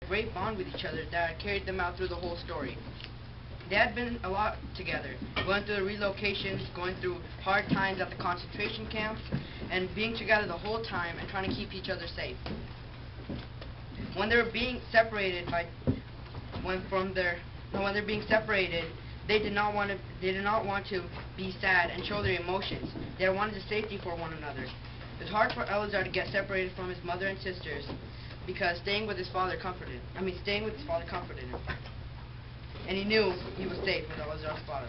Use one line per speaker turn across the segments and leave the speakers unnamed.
great bond with each other that carried them out through the whole story. They had been a lot together, going through the relocations, going through hard times at the concentration camps, and being together the whole time and trying to keep each other safe. When they were being separated when they're being separated, they did not want to be sad and show their emotions. They wanted the safety for one another. It was hard for Eleazar to get separated from his mother and sisters because staying with his father comforted him. And he knew he was safe with Eleazar's father.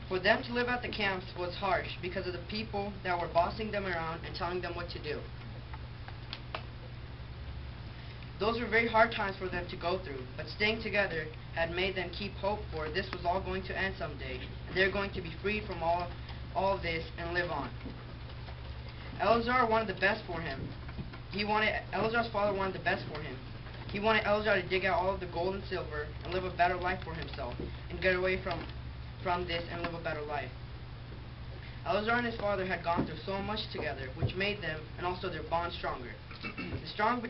For them to live at the camps was harsh because of the people that were bossing them around and telling them what to do. Those were very hard times for them to go through, but staying together had made them keep hope for this was all going to end someday, and they're going to be freed from all of this and live on. Eleazar wanted the best for him. Eleazar's father wanted the best for him. He wanted Eleazar to dig out all of the gold and silver and live a better life for himself and get away from this and live a better life. Eleazar and his father had gone through so much together, which made them and also their bond stronger. The strong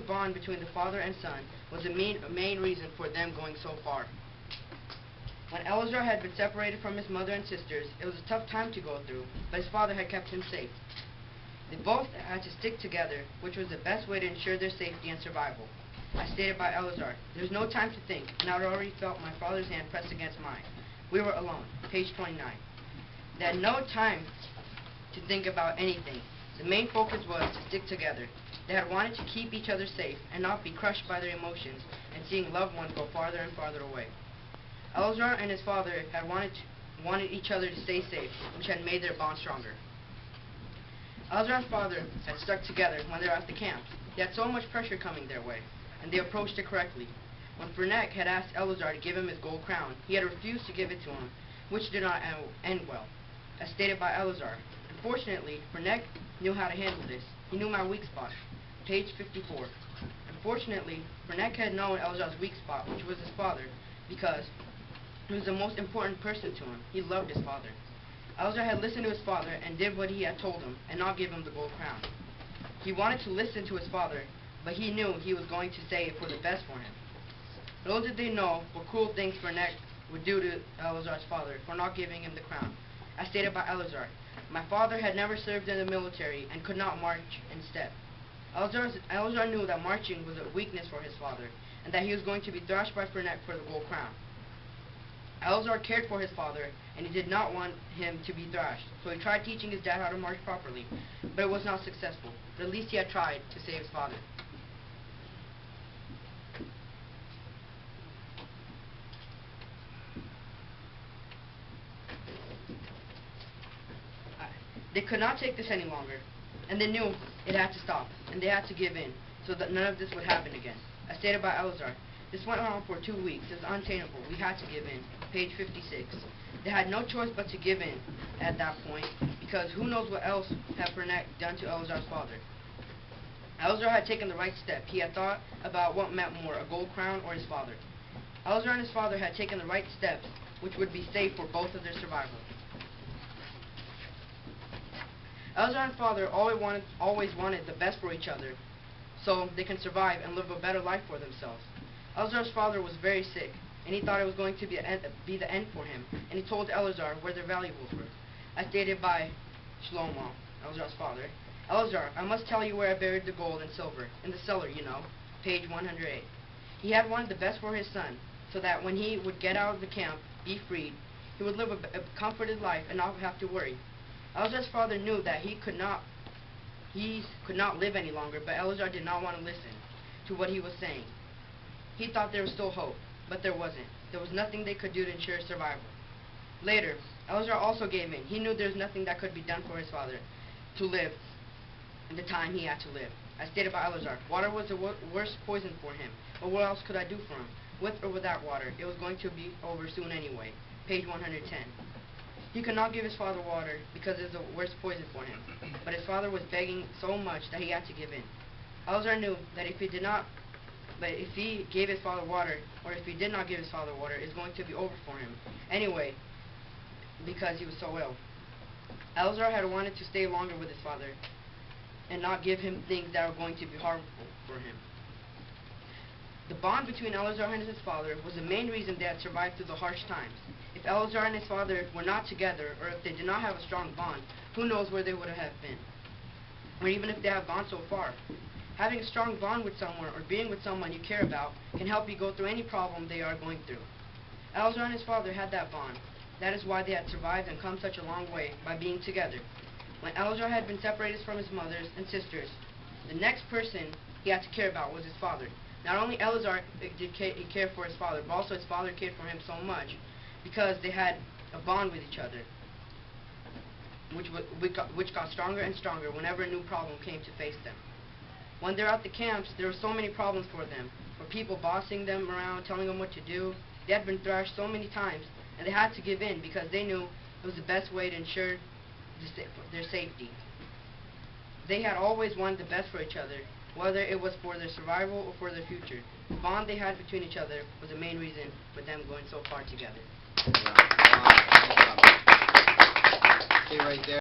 bond between the father and son was the main reason for them going so far. When Eleazar had been separated from his mother and sisters, it was a tough time to go through, but his father had kept him safe. They both had to stick together, which was the best way to ensure their safety and survival. As stated by Eleazar, there was no time to think, and I had already felt my father's hand pressed against mine. We were alone. Page 29. They had no time to think about anything. The main focus was to stick together. They had wanted to keep each other safe and not be crushed by their emotions and seeing loved ones go farther and farther away. Eleazar and his father had wanted each other to stay safe, which had made their bond stronger. Eleazar and father had stuck together when they were at the camps. They had so much pressure coming their way, and they approached it correctly. When Fernek had asked Eleazar to give him his gold crown, he had refused to give it to him, which did not end well, as stated by Eleazar. Unfortunately, Fernek knew how to handle this. He knew my weak spot. Page 54. Unfortunately, Fernek had known Eleazar's weak spot, which was his father, because he was the most important person to him. He loved his father. Eleazar had listened to his father and did what he had told him, and not give him the gold crown. He wanted to listen to his father, but he knew he was going to say it for the best for him. Little did they know what cruel things Fernek would do to Eleazar's father for not giving him the crown. As stated by Eleazar, my father had never served in the military and could not march in step. Eleazar knew that marching was a weakness for his father, and that he was going to be thrashed by Fernek for the gold crown. Eleazar cared for his father, and he did not want him to be thrashed, so he tried teaching his dad how to march properly, but it was not successful. But at least he had tried to save his father. They could not take this any longer, and they knew it had to stop, and they had to give in, so that none of this would happen again. As stated by Eleazar, this went on for 2 weeks. It was untenable. We had to give in. Page 56. They had no choice but to give in at that point, because who knows what else had Fernek done to Eleazar's father. Eleazar had taken the right step. He had thought about what meant more, a gold crown or his father. Eleazar and his father had taken the right steps, which would be safe for both of their survival. Eleazar and father always wanted the best for each other, so they can survive and live a better life for themselves. Eleazar's father was very sick, and he thought it was going to be the end for him, and he told Eleazar where their valuables were. As stated by Shlomo, Eleazar's father, Eleazar, I must tell you where I buried the gold and silver, in the cellar, you know, page 108. He had wanted the best for his son, so that when he would get out of the camp, be freed, he would live a comforted life and not have to worry. Eleazar's father knew that he could not live any longer, but Eleazar did not want to listen to what he was saying. He thought there was still hope, but there wasn't. There was nothing they could do to ensure survival. Later, Eleazar also gave in. He knew there was nothing that could be done for his father to live in the time he had to live. As stated by Eleazar, water was the worst poison for him, but what else could I do for him? With or without water, it was going to be over soon anyway. Page 110. He could not give his father water because it was the worst poison for him, but his father was begging so much that he had to give in. Eleazar knew that if he gave his father water, or if he did not give his father water, it was going to be over for him anyway, because he was so ill. Eleazar had wanted to stay longer with his father, and not give him things that are going to be harmful for him. The bond between Eleazar and his father was the main reason they had survived through the harsh times. If Eleazar and his father were not together, or if they did not have a strong bond, who knows where they would have been, or even if they have gone so far. Having a strong bond with someone or being with someone you care about can help you go through any problem they are going through. Eleazar and his father had that bond. That is why they had survived and come such a long way, by being together. When Eleazar had been separated from his mothers and sisters, the next person he had to care about was his father. Not only Eleazar did he care for his father, but also his father cared for him so much because they had a bond with each other, which got stronger and stronger whenever a new problem came to face them. When they're at the camps, there were so many problems for them, for people bossing them around, telling them what to do. They had been thrashed so many times, and they had to give in because they knew it was the best way to ensure their safety. They had always wanted the best for each other, whether it was for their survival or for their future. The bond they had between each other was the main reason for them going so far together.
Wow. Wow. Stay right there.